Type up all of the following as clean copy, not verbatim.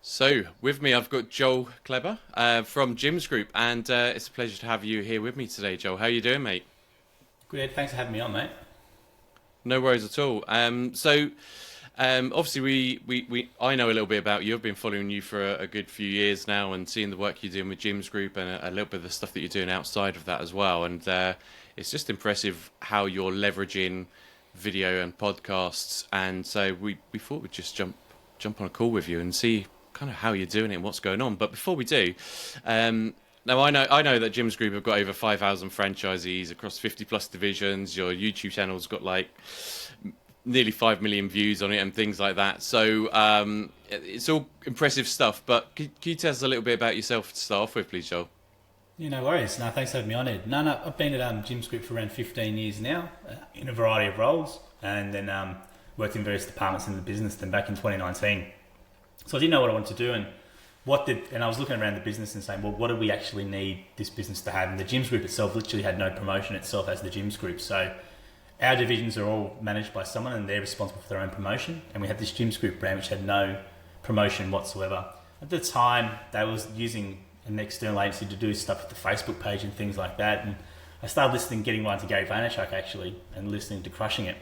So, with me, I've got Joel Kleber from Jim's Group, and it's a pleasure to have you here with me today, Joel. How you doing, mate? Good, thanks for having me on, mate. No worries at all. Obviously, I know a little bit about you. I've been following you for a good few years now, and seeing the work you're doing with Jim's Group, and a little bit of the stuff that you're doing outside of that as well. And it's just impressive how you're leveraging video and podcasts. And so we thought we'd just jump on a call with you and see kind of how you're doing it and what's going on. But before we do, now I know that Jim's Group have got over 5,000 franchisees across 50 plus divisions. Your YouTube channel's got like nearly 5 million views on it and things like that. So it's all impressive stuff. But can you tell us a little bit about yourself to start off with, please, Joel? Yeah, no worries. No, thanks for having me on, Ed. No, I've been at Jim's Group for around 15 years now, in a variety of roles, and then worked in various departments in the business. Then back in 2019, so I didn't know what I wanted to do, and I was looking around the business and saying, well, what do we actually need this business to have? And the Jim's Group itself literally had no promotion itself as the Jim's Group. So our divisions are all managed by someone, and they're responsible for their own promotion. And we had this Jim's Group brand which had no promotion whatsoever. At the time, they was using an external agency to do stuff with the Facebook page and things like that. And I started getting right to Gary Vaynerchuk actually, and listening to Crushing It.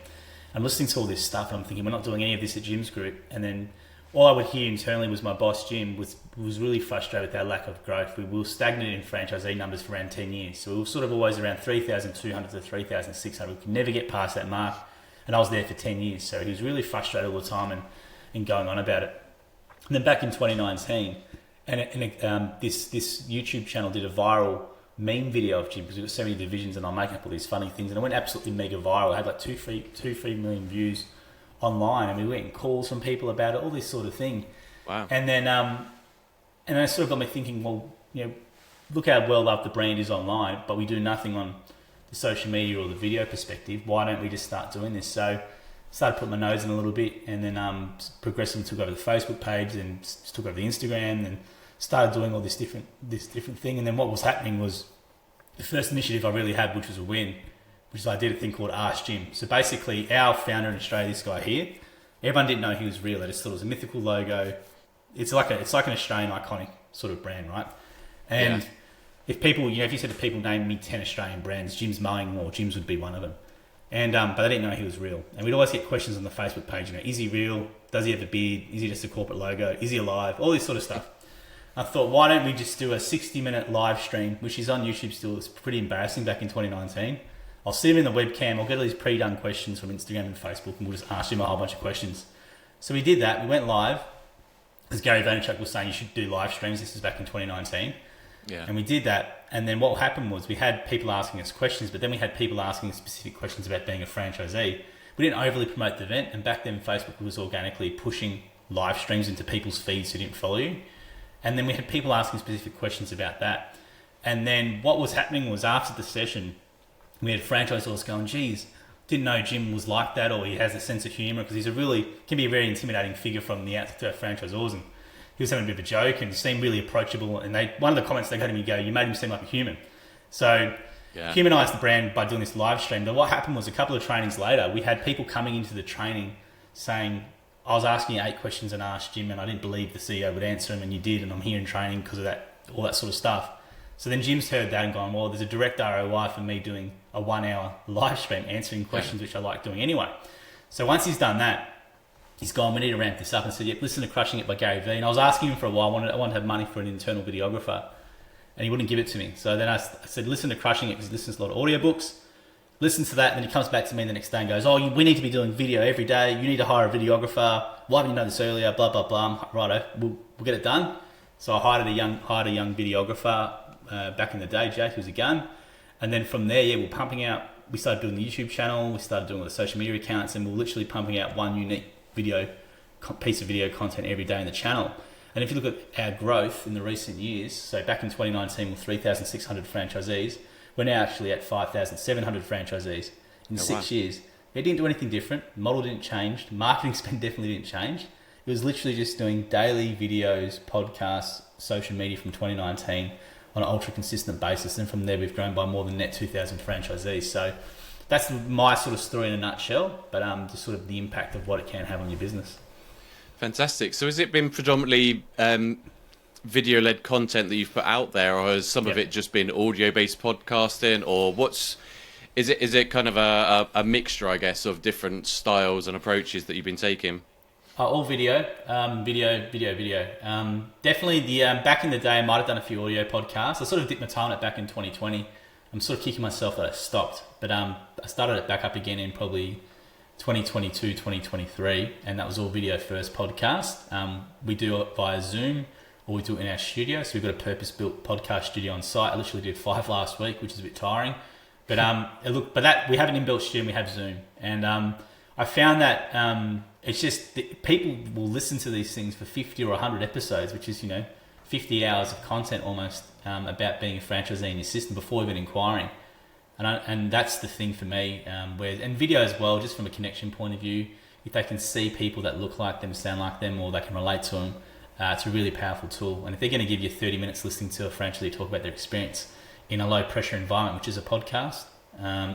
I'm listening to all this stuff, and I'm thinking, we're not doing any of this at Jim's Group. And then all I would hear internally was my boss, Jim, was really frustrated with our lack of growth. We were stagnant in franchisee numbers for around 10 years. So we were sort of always around 3,200 to 3,600. We could never get past that mark. And I was there for 10 years. So he was really frustrated all the time and going on about it. And then back in 2019, this YouTube channel did a viral meme video of Jim, because we've got so many divisions and I'm making up all these funny things. And it went absolutely mega viral. It had like 3 million views online, and we were getting calls from people about it, all this sort of thing. Wow. And then and it sort of got me thinking, well, look how well loved the brand is online, but we do nothing on the social media or the video perspective. Why don't we just start doing this? So started putting my nose in a little bit, and then progressively took over the Facebook page, and took over the Instagram, and started doing all this different thing. And then what was happening was the first initiative I really had, which was a win, which is I did a thing called Ask Jim. So basically, our founder in Australia, this guy here, everyone didn't know he was real. They just thought it was a mythical logo. It's like an Australian iconic sort of brand, right? And if people, if you said to people, name me 10 Australian brands, Jim's Mowing or Jim's would be one of them. And but they didn't know he was real. And we'd always get questions on the Facebook page, is he real? Does he have a beard? Is he just a corporate logo? Is he alive? All this sort of stuff. I thought, why don't we just do a 60-minute live stream, which is on YouTube still. It's pretty embarrassing back in 2019. I'll see him in the webcam. I'll get all these pre-done questions from Instagram and Facebook, and we'll just ask him a whole bunch of questions. So we did that. We went live. As Gary Vaynerchuk was saying, you should do live streams. This was back in 2019. Yeah. And we did that. And then what happened was we had people asking us questions, but then we had people asking specific questions about being a franchisee. We didn't overly promote the event. And back then, Facebook was organically pushing live streams into people's feeds who didn't follow you. And then we had people asking specific questions about that. And then what was happening was, after the session, we had franchisors going, geez, didn't know Jim was like that, or he has a sense of humour, because can be a very intimidating figure from the outside to our franchisors. And he was having a bit of a joke and seemed really approachable. And one of the comments they got him, you made him seem like a human. So humanised the brand by doing this live stream. But what happened was, a couple of trainings later, we had people coming into the training saying, I was asking you 8 questions and Asked Jim, and I didn't believe the CEO would answer them, and you did, and I'm here in training because of that, all that sort of stuff. So then Jim's heard that and gone, well, there's a direct ROI for me doing a 1-hour live stream answering questions, which I like doing anyway. So once he's done that, he's gone, we need to ramp this up, and said, listen to Crushing It by Gary Vee. And I was asking him for a while, I wanted to have money for an internal videographer, and he wouldn't give it to me. So then I said, listen to Crushing It, because he listens to a lot of audiobooks. Listens to that, and then he comes back to me the next day and goes, we need to be doing video every day. You need to hire a videographer. Why didn't you know this earlier? Blah, blah, blah. Righto, we'll get it done. So I hired a young videographer back in the day. Jake, was a gun. And then from there, we're pumping out. We started building the YouTube channel. We started doing all the social media accounts, and we're literally pumping out one unique piece of video content every day in the channel. And if you look at our growth in the recent years, so back in 2019, we're 3,600 franchisees. We're now actually at 5,700 franchisees in 6 years. It didn't do anything different. Model didn't change. Marketing spend definitely didn't change. It was literally just doing daily videos, podcasts, social media from 2019 on an ultra consistent basis. And from there, we've grown by more than net 2,000 franchisees. So that's my sort of story in a nutshell, but just sort of the impact of what it can have on your business. Fantastic. So has it been predominantly video-led content that you've put out there, or has some of it just been audio-based podcasting, or is it kind of a mixture, I guess, of different styles and approaches that you've been taking? All video, video. Definitely back in the day, I might have done a few audio podcasts. I sort of dipped my toe on it back in 2020. I'm sort of kicking myself that I stopped, but I started it back up again in probably 2022, 2023, and that was all video first podcast. We do it via Zoom, or we do it in our studio. So we've got a purpose-built podcast studio on site. I literally did 5 last week, which is a bit tiring. But but we have an inbuilt studio and we have Zoom. And I found that it's just people will listen to these things for 50 or 100 episodes, which is 50 hours of content almost about being a franchisee in your system before even inquiring. And that's the thing for me. And video as well, just from a connection point of view, if they can see people that look like them, sound like them, or they can relate to them, it's a really powerful tool. And if they're going to give you 30 minutes listening to a franchisee talk about their experience in a low pressure environment, which is a podcast,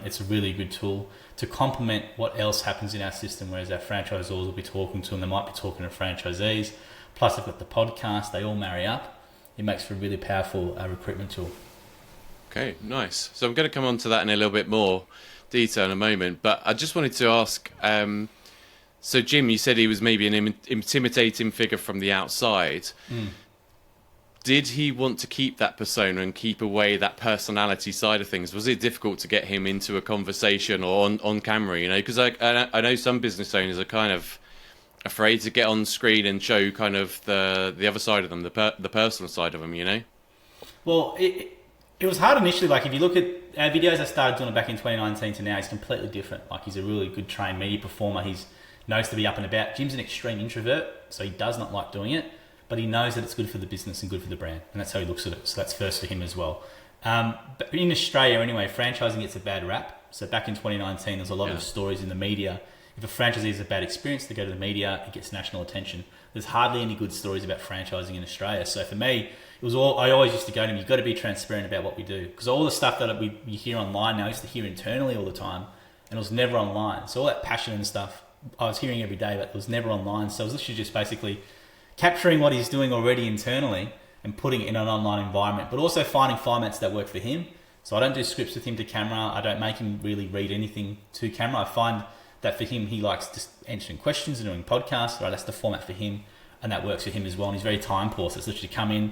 it's a really good tool to complement what else happens in our system, whereas our franchisors will be talking to them, they might be talking to franchisees, plus they've got the podcast, they all marry up. It makes for a really powerful recruitment tool. Okay, nice. So I'm going to come on to that in a little bit more detail in a moment, but I just wanted to ask, so Jim, you said he was maybe an intimidating figure from the outside. Did he want to keep that persona and keep away that personality side of things? Was it difficult to get him into a conversation or on camera, because I know some business owners are kind of afraid to get on screen and show kind of the other side of them, the personal side of them, Well, it was hard initially. Like if you look at our videos I started doing back in 2019 to now, he's completely different. Like he's a really good trained media performer. He's knows to be up and about. Jim's an extreme introvert, so he does not like doing it, but he knows that it's good for the business and good for the brand, and that's how he looks at it. So that's first for him as well. But in Australia anyway, franchising gets a bad rap. So back in 2019, there's a lot of stories in the media. If a franchisee has a bad experience, they go to the media, it gets national attention. There's hardly any good stories about franchising in Australia. So for me, I always used to go to him, you've got to be transparent about what we do. Because all the stuff that you hear online now, I used to hear internally all the time, and it was never online. So all that passion and stuff, I was hearing every day, but it was never online. So it was literally just basically capturing what he's doing already internally and putting it in an online environment, but also finding formats that work for him. So I don't do scripts with him to camera. I don't make him really read anything to camera. I find that for him, he likes just answering questions and doing podcasts, right? That's the format for him, and that works for him as well. And he's very time poor, so it's literally come in,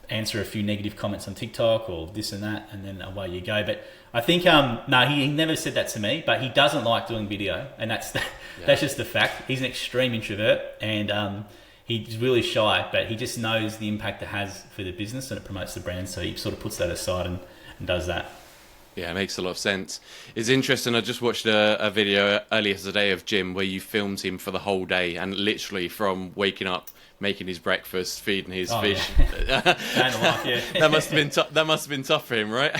answer a few negative comments on TikTok or this and that, and then away you go. But I think, no, he never said that to me, but he doesn't like doing video, and that's just the fact. He's an extreme introvert, and he's really shy, but he just knows the impact it has for the business and it promotes the brand, so he sort of puts that aside and does that. Yeah, it makes a lot of sense. It's interesting. I just watched a video earlier today of Jim where you filmed him for the whole day, and literally from waking up, making his breakfast, feeding his fish. Yeah. That must have been tough for him, right?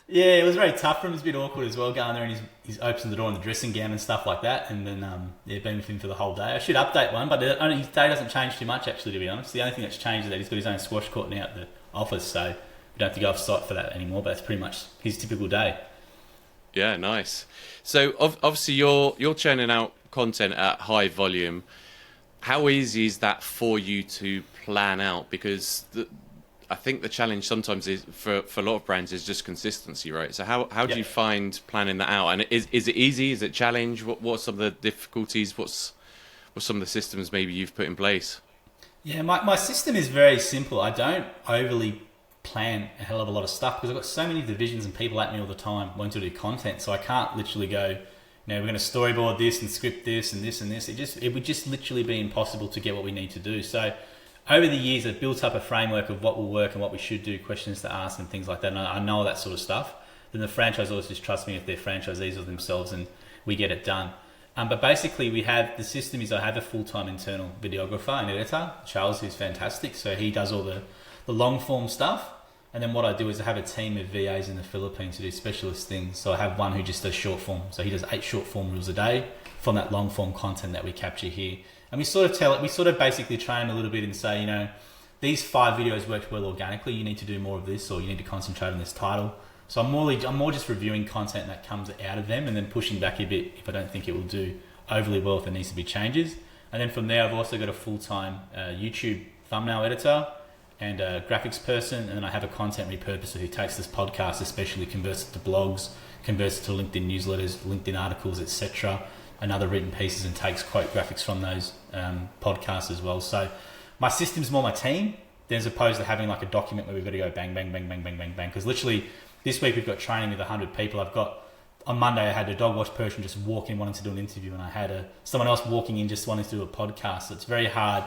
Yeah, it was very tough for him. It was a bit awkward as well, going there and he's opened the door in the dressing gown and stuff like that, and then been with him for the whole day. I should update one, but his day doesn't change too much actually, to be honest. The only thing that's changed is that he's got his own squash court now at the office, so we don't have to go off site for that anymore, but that's pretty much his typical day. Yeah, nice. So obviously you're churning out content at high volume. How easy is that for you to plan out? Because I think the challenge sometimes is for a lot of brands is just consistency, right? So how do you find planning that out? And is it easy? Is it a challenge? What are some of the difficulties? What's some of the systems maybe you've put in place? Yeah, my system is very simple. I don't overly plan a hell of a lot of stuff because I've got so many divisions and people at me all the time wanting to do content, so I can't literally go, we're going to storyboard this and script this and this and this. It would just literally be impossible to get what we need to do. So over the years, I've built up a framework of what will work and what we should do, questions to ask and things like that. And I know that sort of stuff. Then the franchisors just trust me if they're franchisees of themselves, and we get it done. But basically, the system is I have a full-time internal videographer and editor, Charles, who's fantastic. So he does all the long-form stuff. And then what I do is I have a team of VAs in the Philippines who do specialist things. So I have one who just does short form. So he does 8 short form reels a day from that long form content that we capture here. And we sort of basically train him a little bit and say, these 5 videos worked well organically. You need to do more of this, or you need to concentrate on this title. So I'm more just reviewing content that comes out of them and then pushing back a bit if I don't think it will do overly well, if there needs to be changes. And then from there, I've also got a full-time YouTube thumbnail editor and a graphics person, and then I have a content repurposer who takes this podcast, especially converts it to blogs, converts it to LinkedIn newsletters, LinkedIn articles, etc., and other written pieces, and takes quote graphics from those podcasts as well. So my system's more my team, as opposed to having like a document where we've got to go bang, bang, bang, bang, bang, bang, bang. Because literally this week we've got training with 100 people. On Monday I had a dog wash person just walk in wanting to do an interview, and I had someone else walking in just wanting to do a podcast. So it's very hard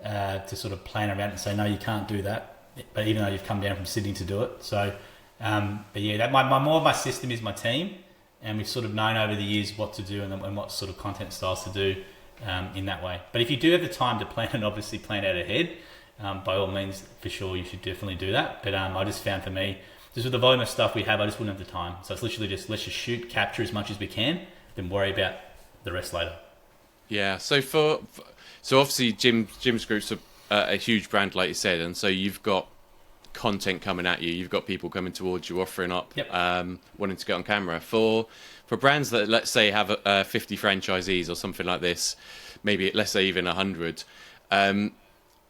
to sort of plan around and say, no, you can't do that. But even though you've come down from Sydney to do it. So, but yeah, that more of my system is my team, and we've sort of known over the years what to do and what sort of content styles to do in that way. But if you do have the time to plan, and obviously plan out ahead, by all means, for sure, you should definitely do that. But I just found for me, just with the volume of stuff we have, I just wouldn't have the time. So it's literally just, let's just shoot, capture as much as we can, then worry about the rest later. Yeah, so so obviously Jim's Group's a huge brand, like you said, and so you've got content coming at you, you've got people coming towards you, offering up, Yep. wanting to get on camera. For brands that, let's say, have 50 franchisees or something like this, maybe let's say even 100,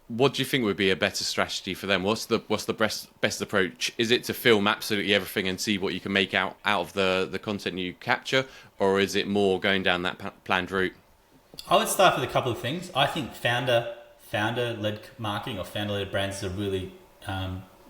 what do you think would be a better strategy for them? What's the best approach? Is it to film absolutely everything and see what you can make out of the content you capture, or is it more going down that planned route? I would start with a couple of things. I think founder-led marketing or founder-led brands is a really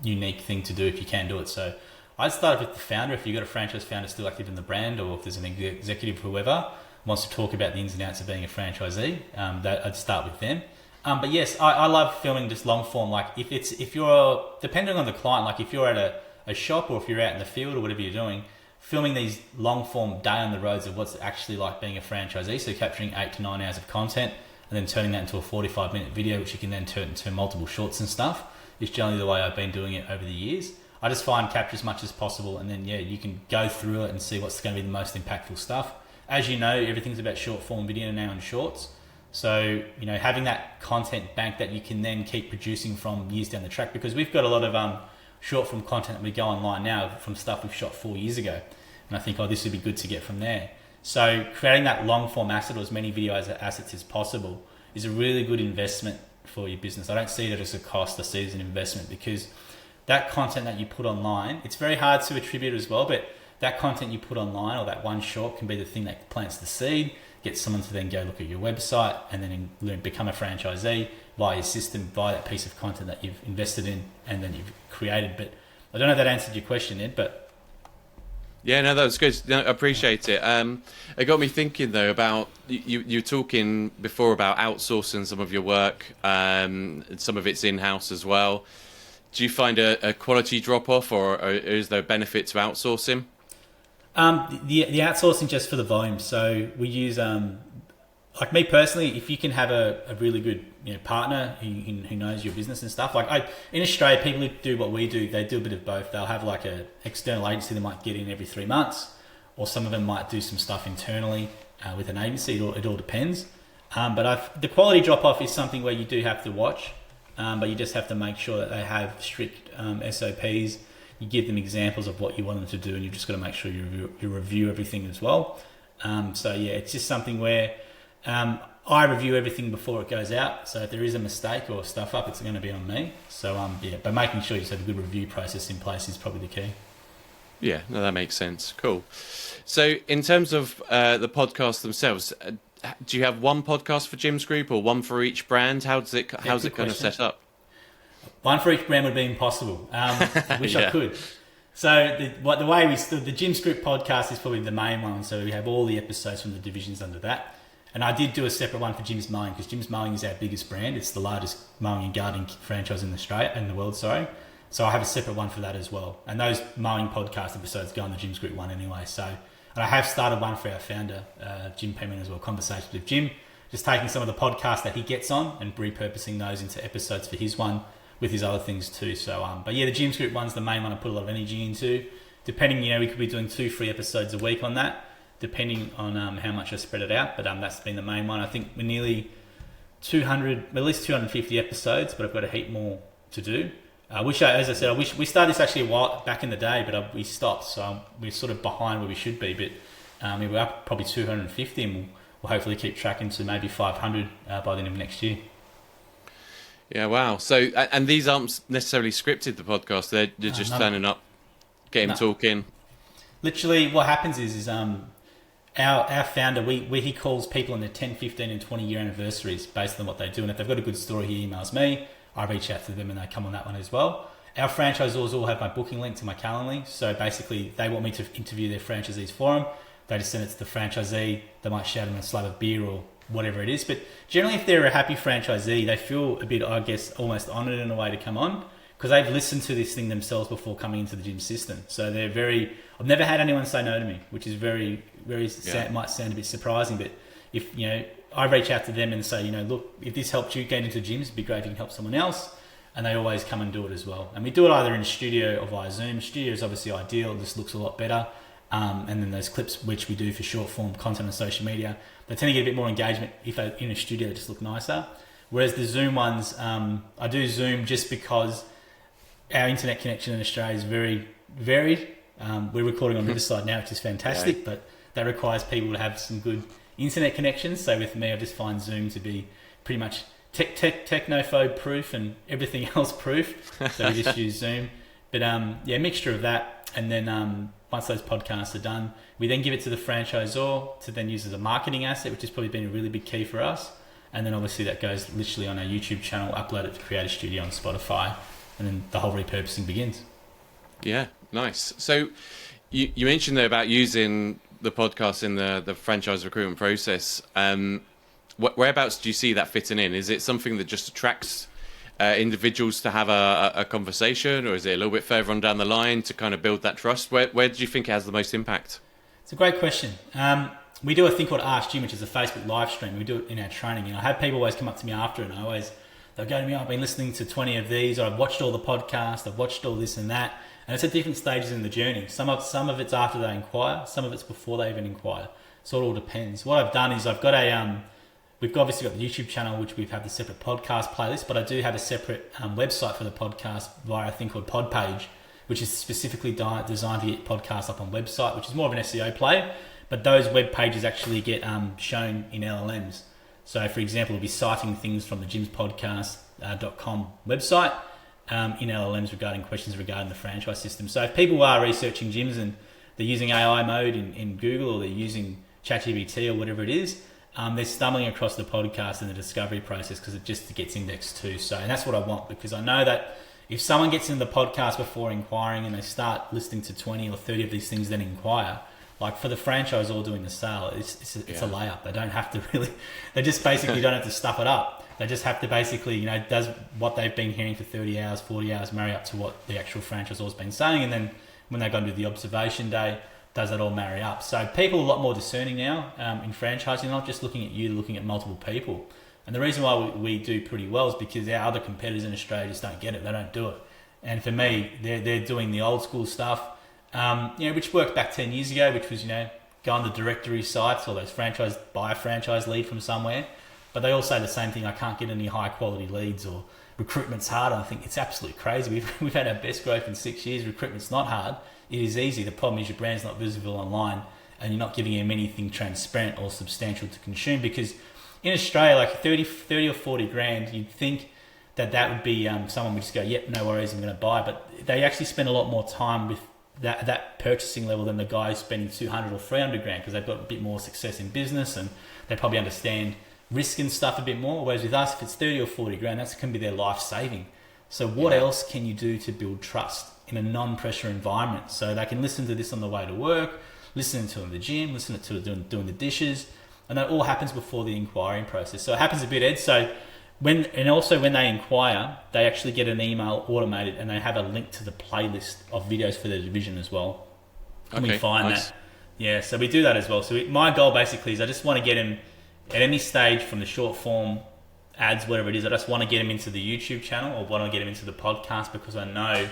unique thing to do if you can do it. So I'd start with the founder. If you've got a franchise founder still active in the brand, or if there's an executive, whoever wants to talk about the ins and outs of being a franchisee, that I'd start with them. But yes, I love filming just long form. Like if you're depending on the client, like if you're at a shop or if you're out in the field or whatever you're doing, filming these long form day on the roads of what's actually like being a franchisee. So capturing 8 to 9 hours of content and then turning that into a 45-minute video, which you can then turn into multiple shorts and stuff, is generally the way I've been doing it over the years. I just find capture as much as possible, and then you can go through it and see what's going to be the most impactful stuff. As you know, everything's about short form video now and shorts. So, having that content bank that you can then keep producing from years down the track, because we've got a lot of short form content that we go online now from stuff we've shot 4 years ago. And I think, this would be good to get from there. So creating that long form asset, or as many video assets as possible, is a really good investment for your business. I don't see it as a cost, I see it as an investment, because that content that you put online, it's very hard to attribute as well, but that content you put online, or that one short, can be the thing that plants the seed, gets someone to then go look at your website and then become a franchisee via your system, via that piece of content that you've invested in and then you've created. But I don't know if that answered your question, Ed, but... Yeah, no, that was good. No, I appreciate it. It got me thinking, though, about you were talking before about outsourcing some of your work, and some of it's in-house as well. Do you find a quality drop-off, or is there a benefit to outsourcing? The outsourcing just for the volume. So we use, like me personally, if you can have a really good partner who knows your business and stuff. Like in Australia, people who do what we do, they do a bit of both. They'll have like a external agency that might get in every 3 months, or some of them might do some stuff internally with an agency. It all depends. But the quality drop off is something where you do have to watch, but you just have to make sure that they have strict SOPs. You give them examples of what you want them to do, and you've just got to make sure you review everything as well. It's just something where I review everything before it goes out. So if there is a mistake or stuff up, it's going to be on me. So but making sure you just have a good review process in place is probably the key. Yeah, no, that makes sense. Cool. So in terms of the podcasts themselves, do you have one podcast for Jim's Group or one for each brand? How's it kind of set up? One for each brand would be impossible. I wish I could. So the way the Jim's Group podcast is probably the main one. So we have all the episodes from the divisions under that. And I did do a separate one for Jim's Mowing, because Jim's Mowing is our biggest brand. It's the largest mowing and gardening franchise in the world. So I have a separate one for that as well. And those mowing podcast episodes go on the Jim's Group one anyway. So, and I have started one for our founder, Jim Penman as well, Conversations with Jim, just taking some of the podcasts that he gets on and repurposing those into episodes for his one, with his other things too. So, but yeah, the Jim's Group one's the main one I put a lot of energy into. Depending, we could be doing 2 free episodes a week on that, depending on how much I spread it out. But that's been the main one. I think we're nearly 200, at least 250 episodes, but I've got a heap more to do. As I said, we started this actually a while back in the day, but we stopped. So we're sort of behind where we should be. But we're up probably 250, and we'll hopefully keep tracking to maybe 500 by the end of next year. Yeah, wow. So, and these aren't necessarily scripted, the podcast. They're just turning up, getting talking. Literally, what happens is our founder, he calls people on their 10, 15 and 20 year anniversaries based on what they do. And if they've got a good story, he emails me. I reach out to them and they come on that one as well. Our franchisors all have my booking link to my Calendly. So basically, they want me to interview their franchisees for them. They just send it to the franchisee. They might shout them a slab of beer or whatever it is. But generally, if they're a happy franchisee, they feel a bit, I guess, almost honoured in a way to come on because they've listened to this thing themselves before coming into the gym system. So they're very... I've never had anyone say no to me, which is very, very... might sound a bit surprising, but if, I reach out to them and say, look, if this helped you get into gyms, it'd be great if you can help someone else. And they always come and do it as well. And we do it either in a studio or via Zoom. Studio is obviously ideal. It just looks a lot better. And then those clips, which we do for short form content on social media, they tend to get a bit more engagement if they're in a studio. They just look nicer. Whereas the Zoom ones, I do Zoom just because our internet connection in Australia is very varied. We're recording on Riverside now, which is fantastic, but that requires people to have some good internet connections. So with me, I just find Zoom to be pretty much technophobe proof and everything else proof. So we just use Zoom. But a mixture of that. And then once those podcasts are done, we then give it to the franchisor to then use as a marketing asset, which has probably been a really big key for us. And then obviously that goes literally on our YouTube channel, upload it to Creator Studio on Spotify, and then the whole repurposing begins. Yeah, nice. So you mentioned there about using the podcast in the franchise recruitment process. Whereabouts do you see that fitting in? Is it something that just attracts individuals to have a conversation, or is it a little bit further on down the line to kind of build that trust? Where do you think it has the most impact? It's a great question. We do a thing called Ask Jim, which is a Facebook live stream. We do it in our training. And I have people always come up to me after, and they'll go to me, I've been listening to 20 of these, or I've watched all the podcasts, I've watched all this and that. And it's at different stages in the journey. Some of it's after they inquire, some of it's before they even inquire. So it all depends. What I've done is I've got we've obviously got the YouTube channel, which we've had the separate podcast playlist, but I do have a separate website for the podcast via a thing called Podpage, which is specifically designed to get podcasts up on website, which is more of an SEO play. But those web pages actually get shown in LLMs. So, for example, we'll be citing things from the gymspodcast.com website in LLMs regarding questions regarding the franchise system. So if people are researching gyms and they're using AI mode in Google, or they're using ChatGPT or whatever it is, they're stumbling across the podcast in the discovery process because it just gets indexed too. So, and that's what I want, because I know that if someone gets into the podcast before inquiring and they start listening to 20 or 30 of these things, then inquire, like for the franchise all doing the sale, it's a layup. They don't have to really, they just basically don't have to stuff it up. They just have to basically, does what they've been hearing for 30 hours, 40 hours marry up to what the actual franchisor's been saying. And then when they go and do the observation day, does that all marry up? So people are a lot more discerning now in franchising, not just looking at you, looking at multiple people. And the reason why we do pretty well is because our other competitors in Australia just don't get it. They don't do it. And for me, they're doing the old school stuff, which worked back 10 years ago, which was, go on the directory sites or those buy a franchise lead from somewhere. But they all say the same thing: I can't get any high quality leads, or recruitment's hard. And I think it's absolutely crazy. We've had our best growth in 6 years. Recruitment's not hard. It is easy. The problem is your brand's not visible online, and you're not giving them anything transparent or substantial to consume. Because in Australia, like 30 or 40 grand, you'd think that would be someone would just go, yep, no worries, I'm going to buy. But they actually spend a lot more time with that purchasing level than the guy who's spending 200 or 300 grand, because they've got a bit more success in business and they probably understand risk and stuff a bit more. Whereas with us, if it's 30 or 40 grand, that can be their life saving. So what else can you do to build trust in a non-pressure environment? So they can listen to this on the way to work, listen to it in the gym, listen to it doing the dishes, and that all happens before the inquiring process. So it happens a bit, Ed. So when they inquire, they actually get an email automated, and they have a link to the playlist of videos for their division as well. And we find that. Yeah, so we do that as well. So my goal basically is I just want to get them at any stage from the short form ads, whatever it is. I just want to get them into the YouTube channel, or want to get them into the podcast, because I know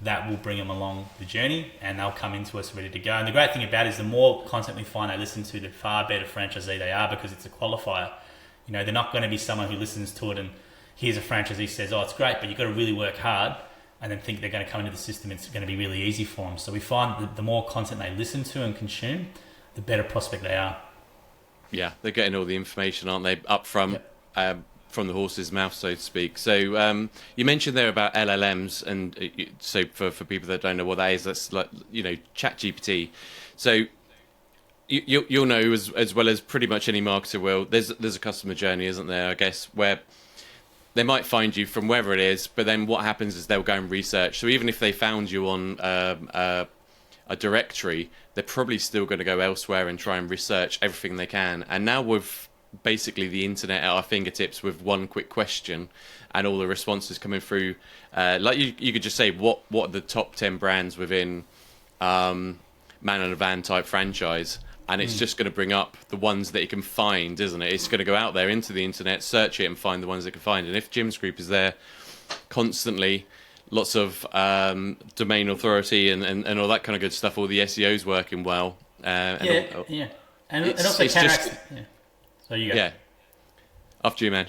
that will bring them along the journey and they'll come into us ready to go. And the great thing about it is the more content we find they listen to, the far better franchisee they are, because it's a qualifier. They're not going to be someone who listens to it and hears a franchisee says, oh, it's great, but you've got to really work hard, and then think they're going to come into the system, it's going to be really easy for them. So we find that the more content they listen to and consume, the better prospect they are. Yeah, they're getting all the information, aren't they, up front, from the horse's mouth, so to speak. So you mentioned there about LLMs, and so for people that don't know what that is, that's like, ChatGPT. So you'll know as well as pretty much any marketer will. There's a customer journey, isn't there? I guess where they might find you from wherever it is, but then what happens is they'll go and research. So even if they found you on a directory, they're probably still going to go elsewhere and try and research everything they can. And now with basically the internet at our fingertips, with one quick question and all the responses coming through, like you could just say what are the top 10 brands within man and a van type franchise, and it's just going to bring up the ones that you can find, isn't it? It's going to go out there into the internet, search it, and find the ones it can find. And if Jim's Group is there constantly, lots of domain authority and all that kind of good stuff, all the SEO's working well. And also counteracts. So you go. Yeah. After you, man.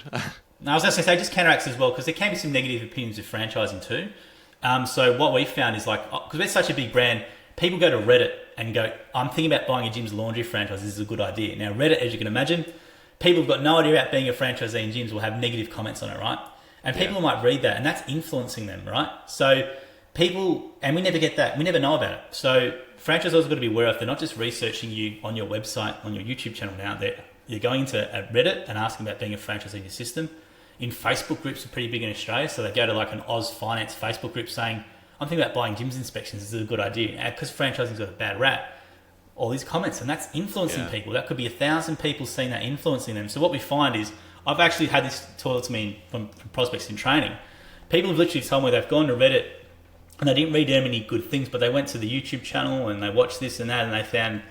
No, I was just going to say, just counteracts as well, because there can be some negative opinions of franchising too. So what we found is, like, because we're such a big brand, people go to Reddit and go, I'm thinking about buying a Jim's Laundry franchise. This is a good idea. Now, Reddit, as you can imagine, people have got no idea about being a franchisee in Jim's will have negative comments on it, right? And people might read that, and that's influencing them, right? So people, and we never get that. We never know about it. So franchisors have got to be aware of, they're not just researching you on your website, on your YouTube channel now. You're going into Reddit and asking about being a franchisee in your system. In Facebook groups are pretty big in Australia, so they go to like an Oz Finance Facebook group saying, I'm thinking about buying Jim's inspections. This is a good idea. Because franchising's got a bad rap, all these comments, and that's influencing people. That could be 1,000 people seeing that, influencing them. So what we find is, I've actually had this told to me from prospects in training. People have literally told me they've gone to Reddit and they didn't read them any good things, but they went to the YouTube channel and they watched this and that, and they found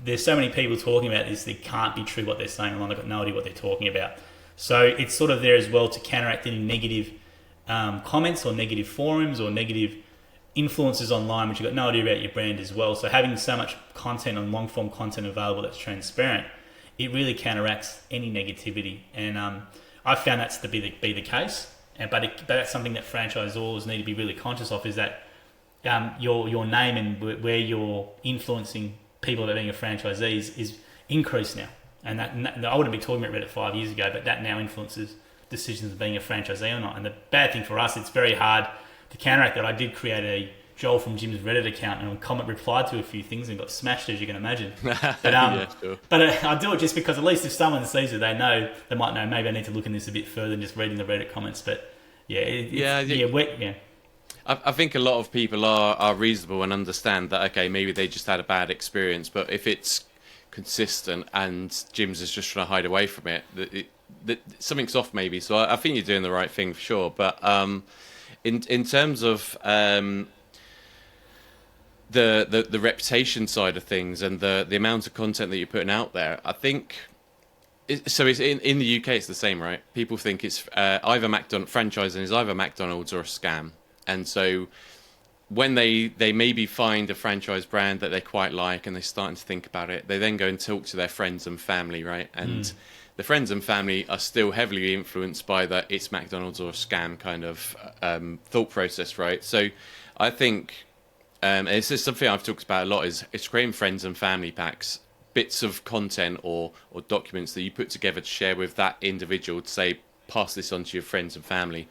there's so many people talking about this, it can't be true what they're saying online. They've got no idea what they're talking about. So it's sort of there as well to counteract any negative comments or negative forums or negative influences online, which you've got no idea about your brand as well. So having so much content and long form content available that's transparent, it really counteracts any negativity. And I've found that's to be the case. But that's something that franchisors need to be really conscious of, is that your name and where you're influencing people about being a franchisee is increased now. And that I wouldn't be talking about Reddit 5 years ago, but that now influences decisions of being a franchisee or not. And the bad thing for us, it's very hard to counteract that. I did create a Joel from Jim's Reddit account and comment replied to a few things and got smashed, as you can imagine. But sure. But I do it just because at least if someone sees it, they might know, maybe I need to look in this a bit further than just reading the Reddit comments. But I think a lot of people are reasonable and understand that, okay, maybe they just had a bad experience, but if it's consistent and Jim's is just trying to hide away from it, something's off maybe. So I think you're doing the right thing for sure. But in terms of the reputation side of things and the amount of content that you're putting out there, I think it's in the UK it's the same, right? People think it's either franchising is either McDonald's or a scam, and so when they maybe find a franchise brand that they quite like and they're starting to think about it, they then go and talk to their friends and family, right? And the friends and family are still heavily influenced by that it's McDonald's or a scam kind of thought process, right? So I think it's just something I've talked about a lot, is it's creating friends and family packs, bits of content or documents that you put together to share with that individual to say, pass this on to your friends and family.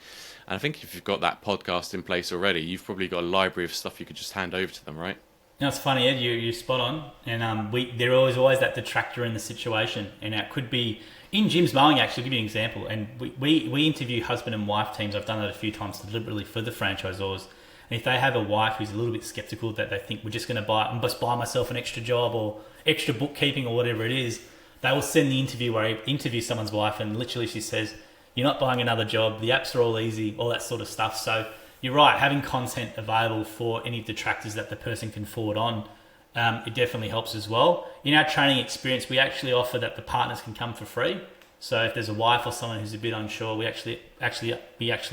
And I think if you've got that podcast in place already, you've probably got a library of stuff you could just hand over to them, right? No, it's funny, Ed, you're spot on. And there is always that detractor in the situation. And it could be, in Jim's Mowing, actually, I'll give you an example. And we interview husband and wife teams. I've done that a few times deliberately for the franchisors. And if they have a wife who's a little bit skeptical, that they think we're just going to buy myself an extra job or extra bookkeeping or whatever it is, they will send the interview where I interview someone's wife and literally she says, you're not buying another job, the apps are all easy, all that sort of stuff. So you're right, having content available for any detractors that the person can forward on, it definitely helps as well. In our training experience, we actually offer that the partners can come for free. So if there's a wife or someone who's a bit unsure, we actually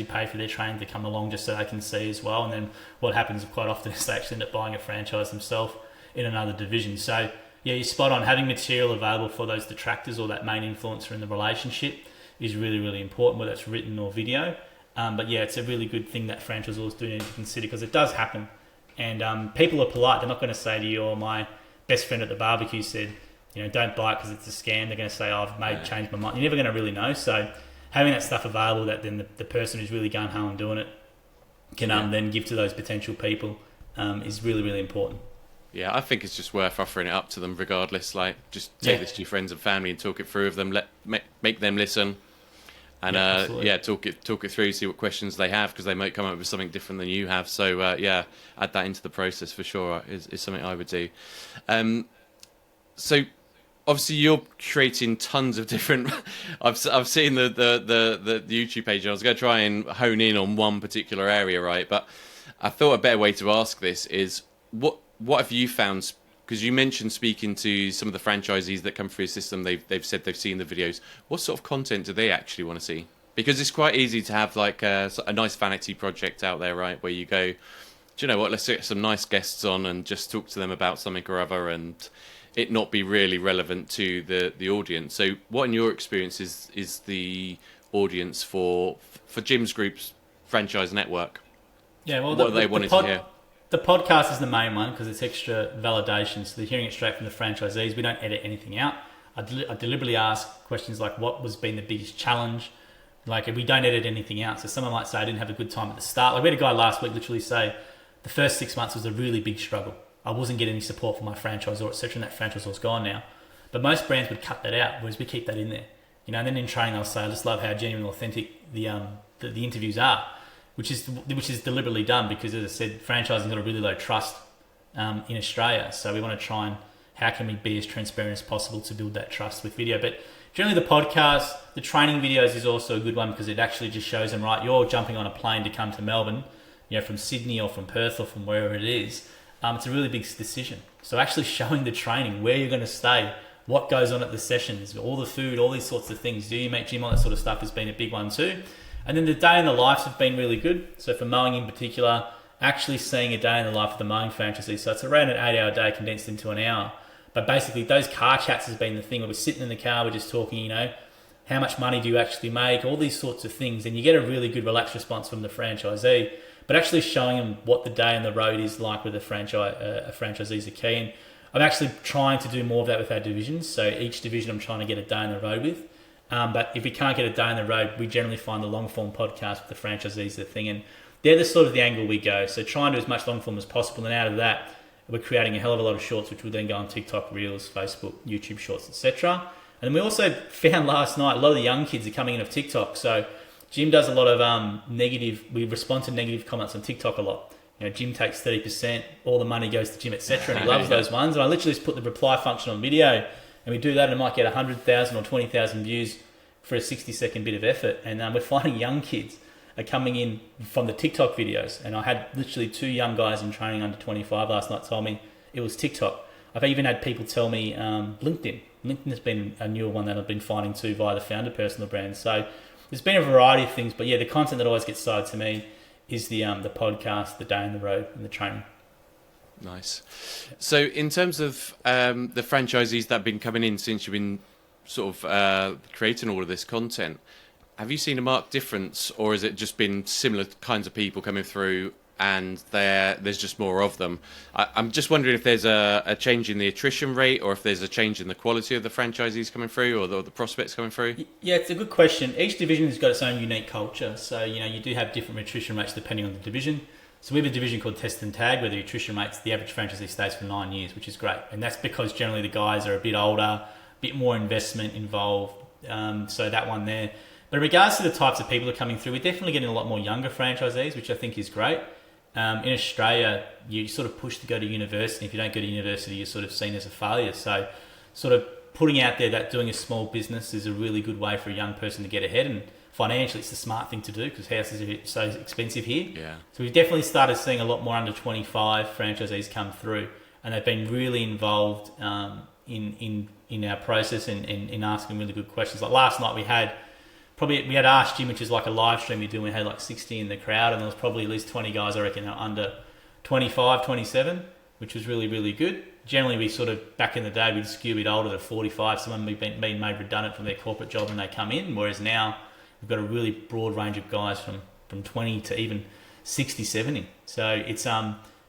pay for their training to come along just so they can see as well. And then what happens quite often is they actually end up buying a franchise themselves in another division. So yeah, you're spot on. Having material available for those detractors or that main influencer in the relationship is really, really important, whether it's written or video. But yeah, it's a really good thing that franchisors do need to consider, because it does happen. And people are polite. They're not going to say to you, my best friend at the barbecue said, don't buy it because it's a scam. They're going to say, oh, I've changed my mind. You're never going to really know. So having that stuff available that then the person who's really going home and doing it can then give to those potential people is really, really important. Yeah, I think it's just worth offering it up to them regardless. Like, just take this to your friends and family and talk it through with them. Make them listen, and talk it through. See what questions they have, because they might come up with something different than you have. So add that into the process for sure is something I would do. So obviously you're creating tons of different. I've seen the YouTube page, and I was going to try and hone in on one particular area, right? But I thought a better way to ask this is what have you found? Because you mentioned speaking to some of the franchisees that come through your system, they've said they've seen the videos. What sort of content do they actually want to see? Because it's quite easy to have like a nice vanity project out there, right? Where you go, do you know what? Let's get some nice guests on and just talk to them about something or other, and it not be really relevant to the audience. So, what in your experience is the audience for Jim's Group's franchise network? Yeah, well, what are they wanting to hear? The podcast is the main one because it's extra validation. So they're hearing it straight from the franchisees. We don't edit anything out. I deliberately ask questions like, what was been the biggest challenge? Like, we don't edit anything out. So someone might say, I didn't have a good time at the start. Like, we had a guy last week literally say, the first 6 months was a really big struggle. I wasn't getting any support from my franchisor, etc. And that franchisor's gone now. But most brands would cut that out, whereas we keep that in there. And then in training, they'll say, I just love how genuine and authentic the interviews are. Which is deliberately done because, as I said, franchising got a really low trust in Australia. So we want to try and how can we be as transparent as possible to build that trust with video. But generally the podcast, the training videos is also a good one because it actually just shows them, right, you're jumping on a plane to come to Melbourne, from Sydney or from Perth or from wherever it is. It's a really big decision. So actually showing the training, where you're going to stay, what goes on at the sessions, all the food, all these sorts of things. Do you make gym, all that sort of stuff has been a big one too. And then the day in the lives have been really good. So for mowing in particular, actually seeing a day in the life of the mowing franchisee. So it's around an 8-hour day condensed into an hour. But basically those car chats has been the thing where we're sitting in the car, we're just talking, how much money do you actually make, all these sorts of things. And you get a really good relaxed response from the franchisee. But actually showing them what the day on the road is like with a franchisee is a key. And I'm actually trying to do more of that with our divisions. So each division I'm trying to get a day on the road with. But if we can't get a day on the road, we generally find the long form podcast with the franchisees the thing, and they're the sort of the angle we go. So try and do as much long form as possible, and out of that, we're creating a hell of a lot of shorts, which will then go on TikTok, Reels, Facebook, YouTube Shorts, etc. And we also found last night a lot of the young kids are coming in of TikTok. So Jim does a lot of negative. We respond to negative comments on TikTok a lot. Jim takes 30%, all the money goes to Jim, etc. And he loves those ones. And I literally just put the reply function on video. And we do that and it might get 100,000 or 20,000 views for a 60-second bit of effort. And we're finding young kids are coming in from the TikTok videos. And I had literally 2 young guys in training under 25 last night told me it was TikTok. I've even had people tell me LinkedIn. LinkedIn has been a newer one that I've been finding too via the founder personal brand. So there's been a variety of things. But yeah, the content that always gets cited to me is the podcast, the day on the road, and the training. Nice. So in terms of the franchisees that have been coming in since you've been sort of creating all of this content, have you seen a marked difference, or has it just been similar kinds of people coming through and there's just more of them? I'm just wondering if there's a change in the attrition rate, or if there's a change in the quality of the franchisees coming through, or the prospects coming through? Yeah, it's a good question. Each division has got its own unique culture. So, you do have different attrition rates depending on the division. So we have a division called Test and Tag where the attrition rates, the average franchisee stays for 9 years, which is great. And that's because generally the guys are a bit older, a bit more investment involved. So that one there. But in regards to the types of people that are coming through, we're definitely getting a lot more younger franchisees, which I think is great. In Australia, you sort of push to go to university. If you don't go to university, you're sort of seen as a failure. So sort of putting out there that doing a small business is a really good way for a young person to get ahead. And financially, it's the smart thing to do because houses are so expensive here. Yeah. So we've definitely started seeing a lot more under 25 franchisees come through. And they've been really involved in our process and in asking really good questions. Like last night we had Ask Jim, which is like a live stream we do, and we had like 60 in the crowd, and there was probably at least 20 guys, I reckon, under 25, 27, which was really, really good. Generally, we sort of, back in the day, we'd skew a bit older to 45, some of them have been made redundant from their corporate job when they come in, whereas now we've got a really broad range of guys from 20 to even 60, 70. So it's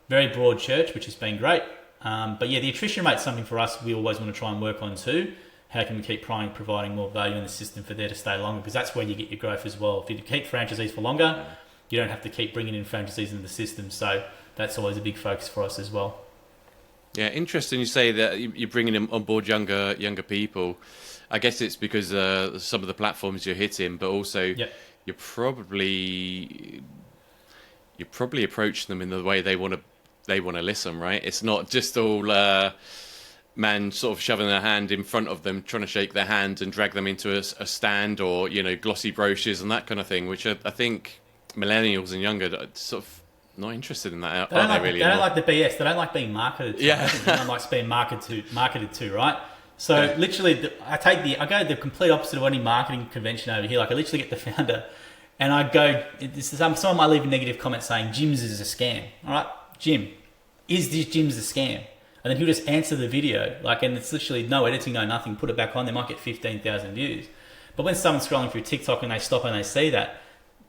very broad church, which has been great. But yeah, the attrition rate's something for us we always want to try and work on too. How can we keep providing more value in the system for there to stay longer? Because that's where you get your growth as well. If you keep franchisees for longer, you don't have to keep bringing in franchisees into the system. So that's always a big focus for us as well. Yeah, interesting. You say that you're bringing on board younger people. I guess it's because some of the platforms you're hitting, but also you're probably approaching them in the way they want to listen, right? It's not just all man sort of shoving their hand in front of them, trying to shake their hand and drag them into a stand, or glossy brochures and that kind of thing, which I think millennials and younger are sort of not interested in that. They don't like the BS. They don't like being marketed to. Yeah. They don't like being marketed to, right? So literally, I go the complete opposite of any marketing convention over here. Like I literally get the founder, and I go. Someone might leave a negative comment saying gyms is a scam. All right, Jim, is this gyms a scam? And then he'll just answer the video, and it's literally no editing, no nothing. Put it back on. They might get 15,000 views. But when someone's scrolling through TikTok and they stop and they see that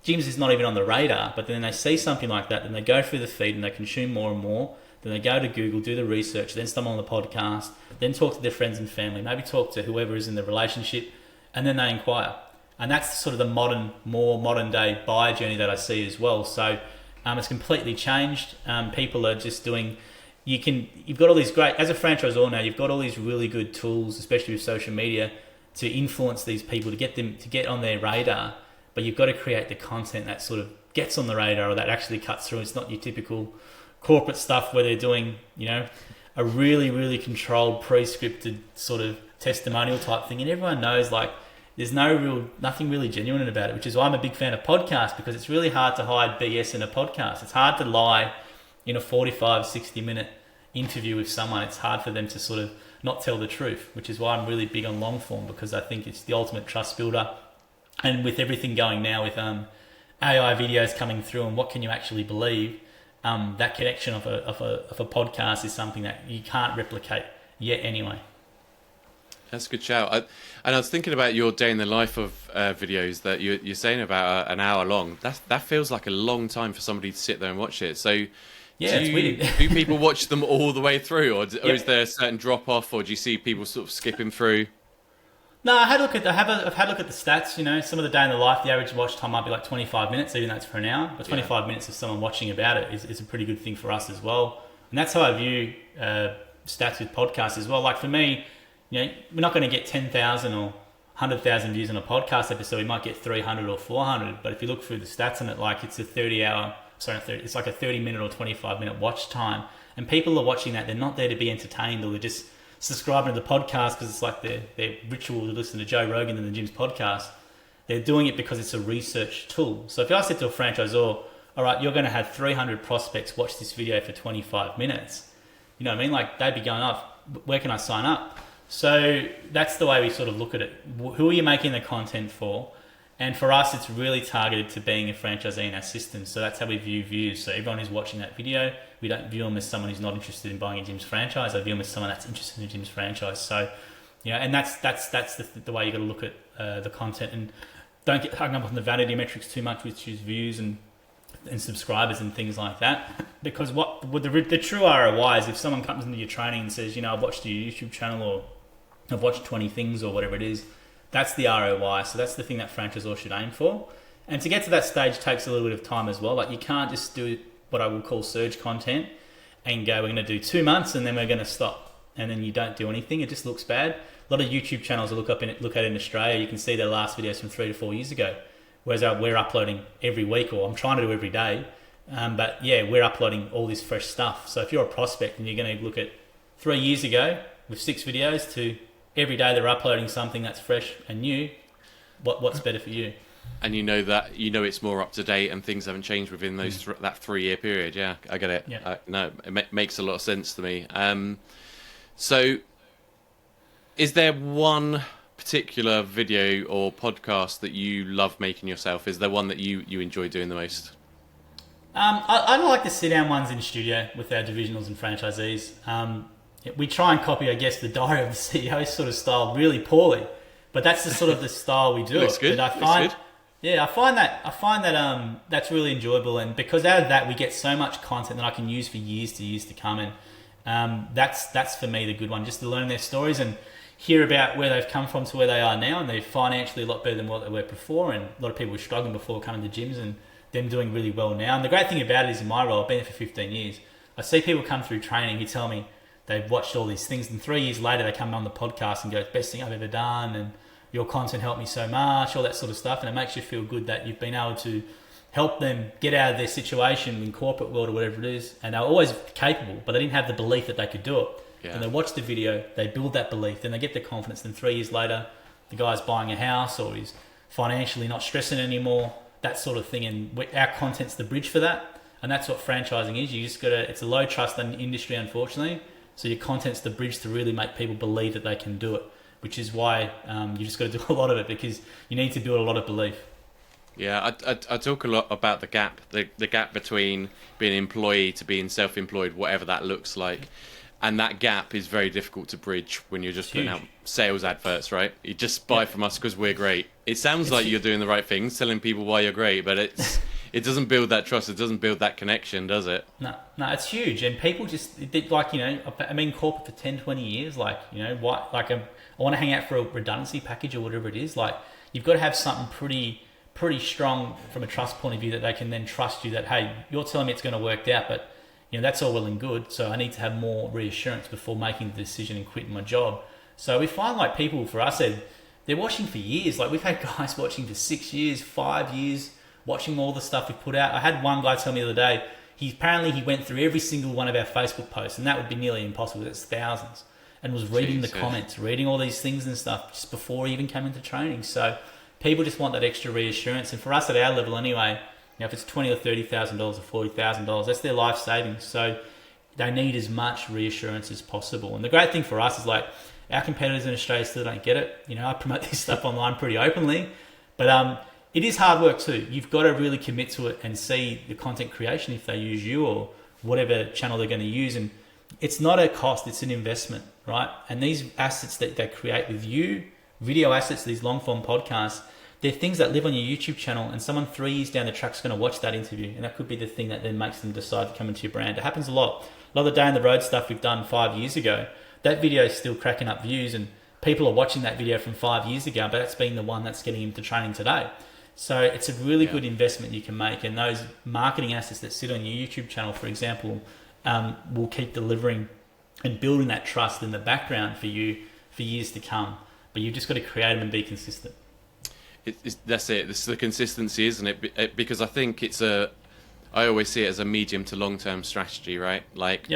gyms is not even on the radar, but then they see something like that, then they go through the feed and they consume more and more. Then they go to Google, do the research, then stumble on the podcast, then talk to their friends and family, maybe talk to whoever is in the relationship, and then they inquire. And that's sort of the more modern day buyer journey that I see as well. So it's completely changed. People are just doing. You've got all these great, as a franchisor now, you've got all these really good tools, especially with social media, to influence these people, to get them to get on their radar. But you've got to create the content that sort of gets on the radar or that actually cuts through. It's not your typical corporate stuff where they're doing, a really, really controlled, pre-scripted sort of testimonial type thing. And everyone knows there's nothing really genuine about it, which is why I'm a big fan of podcasts, because it's really hard to hide BS in a podcast. It's hard to lie in a 45, 60-minute interview with someone. It's hard for them to sort of not tell the truth, which is why I'm really big on long form, because I think it's the ultimate trust builder. And with everything going now with AI videos coming through and what can you actually believe, that connection of a podcast is something that you can't replicate yet anyway. That's a good shout. And I was thinking about your day in the life of videos that you're saying about an hour long. That feels like a long time for somebody to sit there and watch it. So it's weird. Do people watch them all the way through, or is there a certain drop off, or do you see people sort of skipping through? No, I've had a look at the stats. Some of the day in the life, the average watch time might be 25 minutes, even though it's for an hour. But 25 minutes of someone watching about it is a pretty good thing for us as well. And that's how I view stats with podcasts as well. Like for me, we're not going to get 10,000 or 100,000 views on a podcast episode. We might get 300 or 400. But if you look through the stats on it, it's a 30-minute or 25-minute watch time. And people are watching that. They're not there to be entertained, or they're just subscribing to the podcast because it's like their ritual to listen to Joe Rogan and the Jim's podcast. They're doing it because it's a research tool. So if I said to a franchisor, all right, you're going to have 300 prospects watch this video for 25 minutes, you know what I mean? They'd be going up, where can I sign up? So that's the way we sort of look at it. Who are you making the content for? And for us, it's really targeted to being a franchisee in our system. So that's how we view views. So everyone who's watching that video, we don't view them as someone who's not interested in buying a Jim's franchise. I view them as someone that's interested in a Jim's franchise. So, and that's the way you got to look at the content, and don't get hung up on the vanity metrics too much, which is views and subscribers and things like that. Because the true ROI is if someone comes into your training and says, I've watched your YouTube channel, or I've watched 20 things, or whatever it is. That's the ROI. So that's the thing that franchisors should aim for. And to get to that stage takes a little bit of time as well. You can't just do what I would call surge content and go, we're going to do 2 months and then we're going to stop. And then you don't do anything. It just looks bad. A lot of YouTube channels I look at in Australia, you can see their last videos from 3 to 4 years ago. Whereas we're uploading every week, or I'm trying to do every day. But we're uploading all this fresh stuff. So if you're a prospect and you're going to look at 3 years ago with 6 videos to every day they're uploading something that's fresh and new, what's better for you? And it's more up to date and things haven't changed within those that 3 year period. Yeah, I get it. Yeah. It makes a lot of sense to me. So is there one particular video or podcast that you love making yourself? Is there one that you enjoy doing the most? I like the sit down ones in studio with our divisionals and franchisees. We try and copy, I guess, the Diary of the CEO sort of style really poorly, but that's the sort of the style we do. Looks good. But I find that that's really enjoyable, and because out of that we get so much content that I can use for years to come. That's for me the good one, just to learn their stories and hear about where they've come from to where they are now, and they're financially a lot better than what they were before, and a lot of people were struggling before coming to gyms, and them doing really well now. And the great thing about it is, in my role, I've been there for 15 years, I see people come through training who tell me they've watched all these things, and 3 years later they come on the podcast and go, best thing I've ever done, and your content helped me so much, all that sort of stuff. And it makes you feel good that you've been able to help them get out of their situation in corporate world or whatever it is. And they were always capable, but they didn't have the belief that they could do it. Yeah. And they watch the video, they build that belief, then they get the confidence. Then 3 years later, the guy's buying a house or he's financially not stressing anymore, that sort of thing. And our content's the bridge for that. And that's what franchising is. You just it's a low trust industry, unfortunately. So your content's the bridge to really make people believe that they can do it, which is why you just got to do a lot of it, because you need to build a lot of belief. Yeah, I talk a lot about the gap between being an employee to being self-employed, whatever that looks like. And that gap is very difficult to bridge when you're just putting out sales adverts, right? You just buy from us because we're great. It sounds like you're doing the right things, telling people why you're great, but it doesn't build that trust. It doesn't build that connection, does it? No, it's huge. And people just, like, I'm in corporate for 10, 20 years. Like, I want to hang out for a redundancy package or whatever it is. Like, you've got to have something pretty strong from a trust point of view that they can then trust you that, hey, you're telling me it's going to work out, but that's all well and good. So I need to have more reassurance before making the decision and quitting my job. So we find like people, for us, they're watching for years. Like we've had guys watching for 6 years, 5 years, watching all the stuff we put out. I had one guy tell me the other day, he went through every single one of our Facebook posts, and that would be nearly impossible. It's thousands, and was reading the comments, reading all these things and stuff just before he even came into training. So people just want that extra reassurance. And for us at our level anyway, if it's $20,000 or $30,000 or $40,000, that's their life savings. So they need as much reassurance as possible. And the great thing for us is like our competitors in Australia still don't get it. I promote this stuff online pretty openly, but it is hard work too. You've got to really commit to it and see the content creation if they use you or whatever channel they're going to use. And it's not a cost, it's an investment, right? And these assets that they create with you, video assets, these long form podcasts, they're things that live on your YouTube channel, and someone 3 years down the track is going to watch that interview, and that could be the thing that then makes them decide to come into your brand. It happens a lot. A lot of the day on the road stuff we've done 5 years ago, that video is still cracking up views, and people are watching that video from 5 years ago, but that's been the one that's getting into training today. So it's a really good investment you can make, and those marketing assets that sit on your YouTube channel, for example, will keep delivering and building that trust in the background for you for years to come. But you've just got to create them and be consistent. That's it. This is the consistency, isn't it? Because I think I always see it as a medium to long-term strategy, right? Like,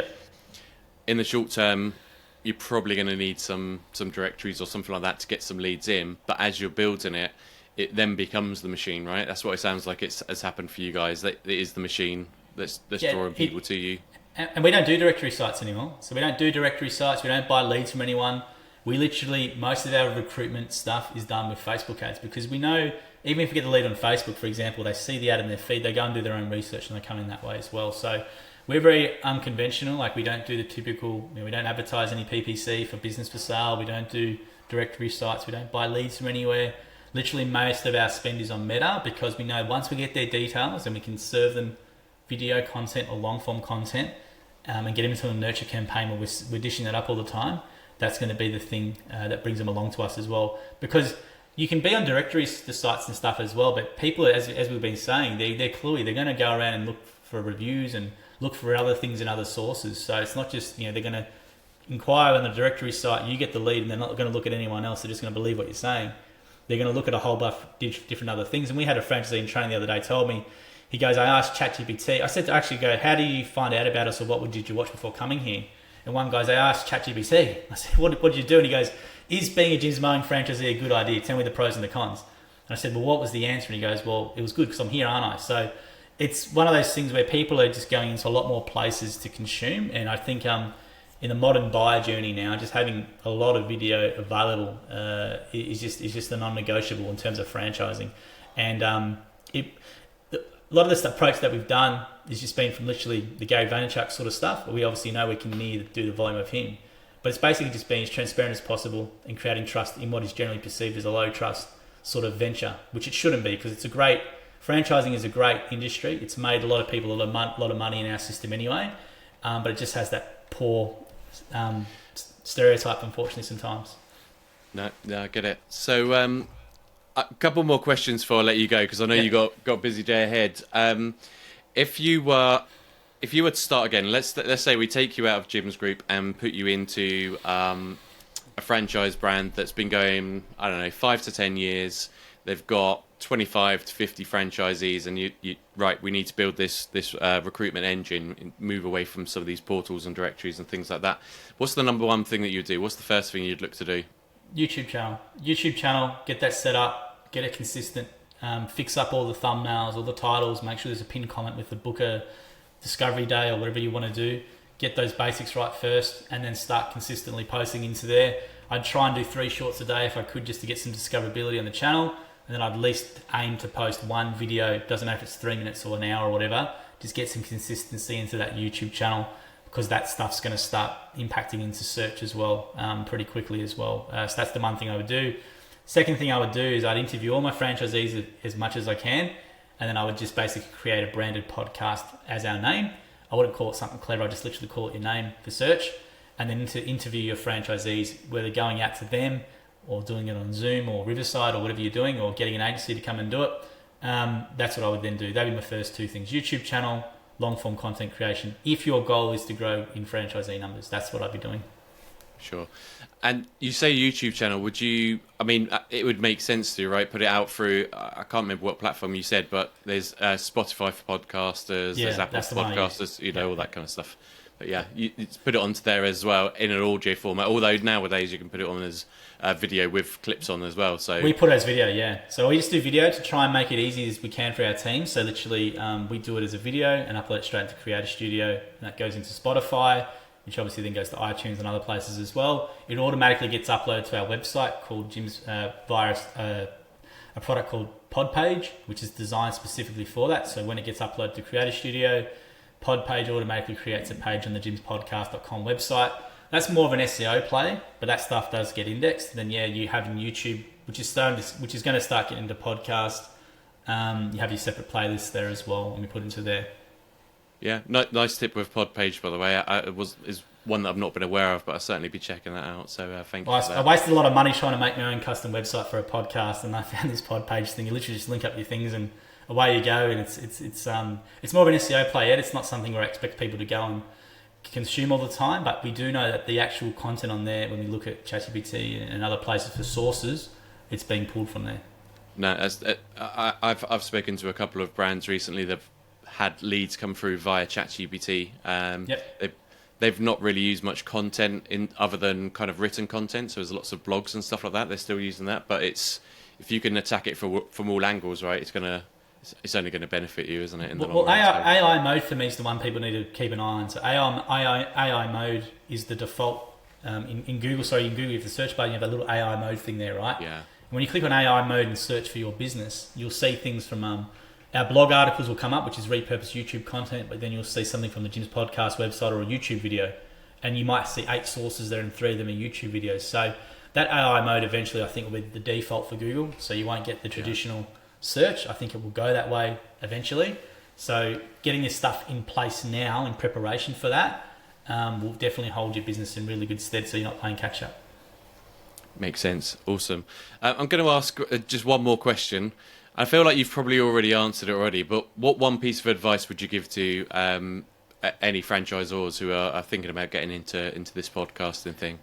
in the short term, you're probably going to need some directories or something like that to get some leads in. But as you're building it, it then becomes the machine, right? That's what it sounds like has happened for you guys. That it is the machine that's drawing people to you. And we don't do directory sites anymore. So we don't do directory sites. We don't buy leads from anyone. We literally, most of our recruitment stuff is done with Facebook ads, because we know even if we get the lead on Facebook, for example, they see the ad in their feed, they go and do their own research, and they come in that way as well. So we're very unconventional. Like, we don't do the typical, we don't advertise any PPC for business for sale. We don't do directory sites. We don't buy leads from anywhere. Literally most of our spend is on Meta, because we know once we get their details and we can serve them video content or long form content and get them into a nurture campaign where we're dishing that up all the time, that's going to be the thing that brings them along to us as well. Because you can be on directory sites and stuff as well, but people, as we've been saying, they're cluey. They're going to go around and look for reviews and look for other things in other sources. So it's not just, they're going to inquire on the directory site, you get the lead, and they're not going to look at anyone else. They're just going to believe what you're saying. They're going to look at a whole bunch of different other things. And we had a franchisee in training the other day told me, he goes, I asked ChatGPT, I said to actually go, how do you find out about us, or what did you watch before coming here? And one goes, I asked ChatGPT. I said, what did you do? And he goes, is being a gyms mowing franchisee a good idea? Tell me the pros and the cons. And I said, well, what was the answer? And he goes, well, it was good because I'm here, aren't I? So it's one of those things where people are just going into a lot more places to consume. And I think in the modern buyer journey now, just having a lot of video available is just a non-negotiable in terms of franchising. And a lot of the approach that we've done has just been from literally the Gary Vaynerchuk sort of stuff. We obviously know we can nearly do the volume of him, but it's basically just being as transparent as possible and creating trust in what is generally perceived as a low trust sort of venture, which it shouldn't be, because franchising is a great industry. It's made a lot of people a lot of money in our system anyway, but it just has that poor stereotype, unfortunately, sometimes. No, I get it. So, a couple more questions before I let you go, because I know you got a busy day ahead. If you were to start again, let's say we take you out of Jim's Group and put you into a franchise brand that's been going, I don't know, 5 to 10 years. They've got 25 to 50 franchisees, and you right, we need to build this recruitment engine, move away from some of these portals and directories and things like that. What's the number one thing that you'd do? What's the first thing you'd look to do? YouTube channel, get that set up, get it consistent, fix up all the thumbnails, all the titles, make sure there's a pinned comment with the booker discovery day or whatever you want to do. Get those basics right first, and then start consistently posting into there. I'd try and do 3 shorts a day if I could, just to get some discoverability on the channel. And then I'd at least aim to post 1 video. Doesn't matter if it's 3 minutes or an hour or whatever. Just get some consistency into that YouTube channel, because that stuff's going to start impacting into search as well, pretty quickly as well. So that's the one thing I would do. Second thing I would do is I'd interview all my franchisees as much as I can, and then I would just basically create a branded podcast as our name. I wouldn't call it something clever. I just literally call it your name for search, and then to interview your franchisees, whether going out to them or doing it on Zoom or Riverside or whatever you're doing, or getting an agency to come and do it. That's what I would then do. That'd be my first 2 things: YouTube channel, long form content creation. If your goal is to grow in franchisee numbers, that's what I'd be doing. Sure. And you say YouTube channel, would you, I mean, it would make sense to, right? Put it out through, I can't remember what platform you said, but there's Spotify for podcasters, there's Apple for podcasters, you know, all that kind of stuff. But yeah, you put it onto there as well in an audio format. Although nowadays you can put it on as video with clips on as well. So we put it as video, yeah. So we just do video to try and make it easy as we can for our team. So literally, we do it as a video and upload it straight into Creator Studio, and that goes into Spotify, which obviously then goes to iTunes and other places as well. It automatically gets uploaded to our website called Jim's via a product called Podpage, which is designed specifically for that. So when it gets uploaded to Creator Studio, Podpage automatically creates a page on the jimspodcast.com website. That's more of an SEO play, but that stuff does get indexed. Then you have in YouTube, which is going to start getting into podcast. You have your separate playlists there as well, and we put into there. Yeah, nice tip with Podpage, by the way. Is one that I've not been aware of, but I'll certainly be checking that out. So thank you for that. I wasted a lot of money trying to make my own custom website for a podcast, and I found this Podpage thing. You literally just link up your things and away you go. And it's more of an SEO play. Yet it's not something where I expect people to go and consume all the time, but we do know that the actual content on there, when we look at ChatGPT and other places for sources, it's being pulled from there. No, I've spoken to a couple of brands recently that had leads come through via ChatGPT. They've not really used much content in other than kind of written content. So there's lots of blogs and stuff like that. They're still using that, but if you can attack it from all angles, right, it's only going to benefit you, isn't it? In the long run, AI mode for me is the one people need to keep an eye on. So AI mode is the default in Google. Sorry, in Google, you have the search button, you have a little AI mode thing there, right? Yeah. And when you click on AI mode and search for your business, you'll see things from our blog articles will come up, which is repurposed YouTube content, but then you'll see something from the Jim's Podcast website or a YouTube video, and you might see 8 sources there and 3 of them are YouTube videos. So that AI mode eventually, I think, will be the default for Google. So you won't get the traditional search. I think it will go that way eventually. So getting this stuff in place now in preparation for that will definitely hold your business in really good stead, so you're not playing catch up. Makes sense. Awesome. I'm going to ask just one more question. I feel like you've probably already answered it already, but what one piece of advice would you give to any franchisors who are thinking about getting into this podcasting thing?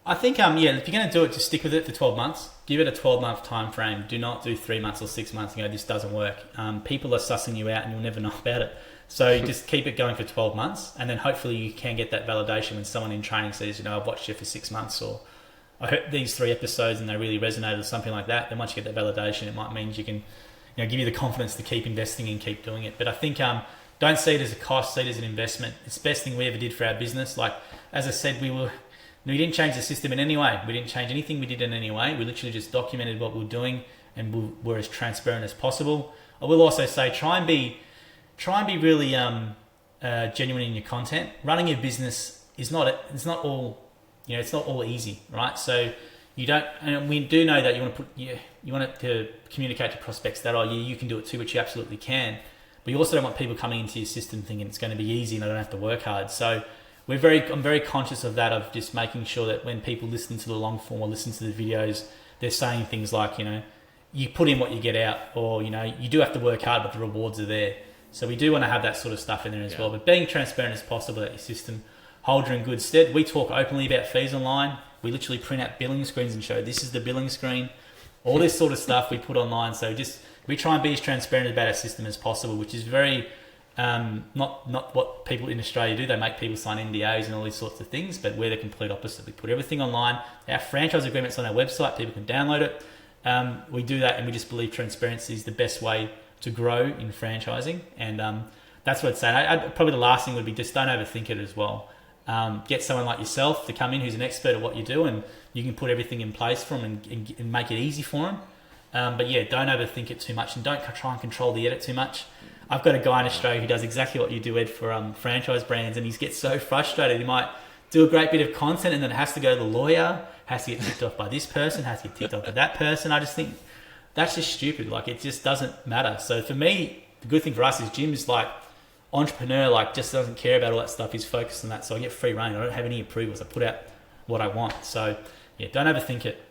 I think, if you're going to do it, just stick with it for 12 months. Give it a 12-month time frame. Do not do 3 months or 6 months and go, this doesn't work. People are sussing you out and you'll never know about it. So just keep it going for 12 months, and then hopefully you can get that validation when someone in training says, I've watched you for 6 months, or I heard these 3 episodes and they really resonated or something like that. Then once you get that validation, it might mean you can give you the confidence to keep investing and keep doing it. But I think don't see it as a cost, see it as an investment. It's the best thing we ever did for our business. Like, as I said, we didn't change the system in any way. We didn't change anything we did in any way. We literally just documented what we were doing, and we're as transparent as possible. I will also say, try and be really genuine in your content. Running your business it's not all easy, right? So and we do know that you want it to communicate to prospects that you can do it too, which you absolutely can. But you also don't want people coming into your system thinking it's going to be easy and I don't have to work hard. So I'm very conscious of that, of just making sure that when people listen to the long form or listen to the videos, they're saying things like, you put in what you get out, or, you do have to work hard, but the rewards are there. So we do want to have that sort of stuff in there as well. But being transparent as possible that your system holds you in good stead. We talk openly about fees online. We literally print out billing screens and show this is the billing screen. All this sort of stuff we put online. So we try and be as transparent about our system as possible, which is very not what people in Australia do. They make people sign NDAs and all these sorts of things, but we're the complete opposite. We put everything online. Our franchise agreement's on our website. People can download it. We do that, and we just believe transparency is the best way to grow in franchising. And that's what I'd say. Probably the last thing would be just don't overthink it as well. Get someone like yourself to come in who's an expert at what you do, and you can put everything in place for them and make it easy for them. But yeah, don't overthink it too much, and don't try and control the edit too much. I've got a guy in Australia who does exactly what you do, Ed, for franchise brands, and he gets so frustrated. He might do a great bit of content and then it has to go to the lawyer, has to get ticked off by this person, has to get ticked off by that person. I just think that's just stupid. Like, it just doesn't matter. So for me, the good thing for us is Jim's like entrepreneur, like just doesn't care about all that stuff. He's focused on that. So I get free reign. I don't have any approvals. I put out what I want. So yeah, don't overthink it.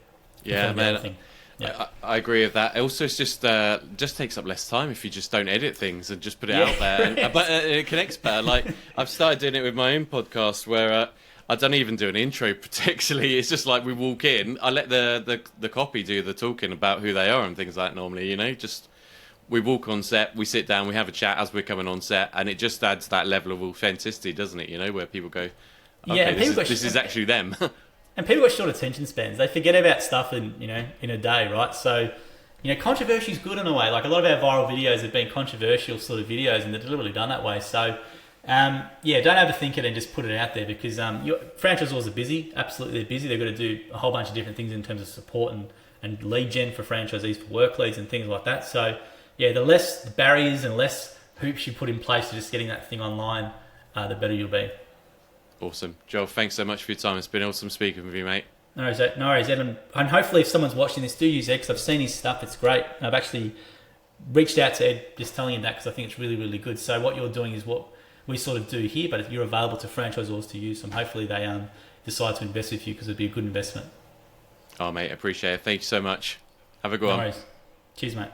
Yeah, man. Yeah. I agree with that. Also, it's just takes up less time if you just don't edit things and just put it out there. But it connects better. Like, I've started doing it with my own podcast where I don't even do an intro particularly. It's just like we walk in. I let the copy do the talking about who they are and things like that normally, just we walk on set, we sit down, we have a chat as we're coming on set, and it just adds that level of authenticity, doesn't it? Where people go, okay, this is actually them. And people got short attention spans. They forget about stuff in a day, right? So, controversy is good in a way. Like, a lot of our viral videos have been controversial sort of videos, and they're deliberately done that way. So, don't overthink it and just put it out there, because franchisors are busy. Absolutely, they're busy. They've got to do a whole bunch of different things in terms of support and lead gen for franchisees for work leads and things like that. So, yeah, the less barriers and less hoops you put in place to just getting that thing online, the better you'll be. Awesome. Joel, thanks so much for your time. It's been awesome speaking with you, mate. No worries, Ed. And hopefully if someone's watching this, do use Ed, because I've seen his stuff. It's great. And I've actually reached out to Ed just telling him that, because I think it's really, really good. So what you're doing is what we sort of do here, but if you're available to franchisors to use them, hopefully they decide to invest with you, because it'd be a good investment. Oh, mate, appreciate it. Thank you so much. Have a good one. No worries. Cheers, mate.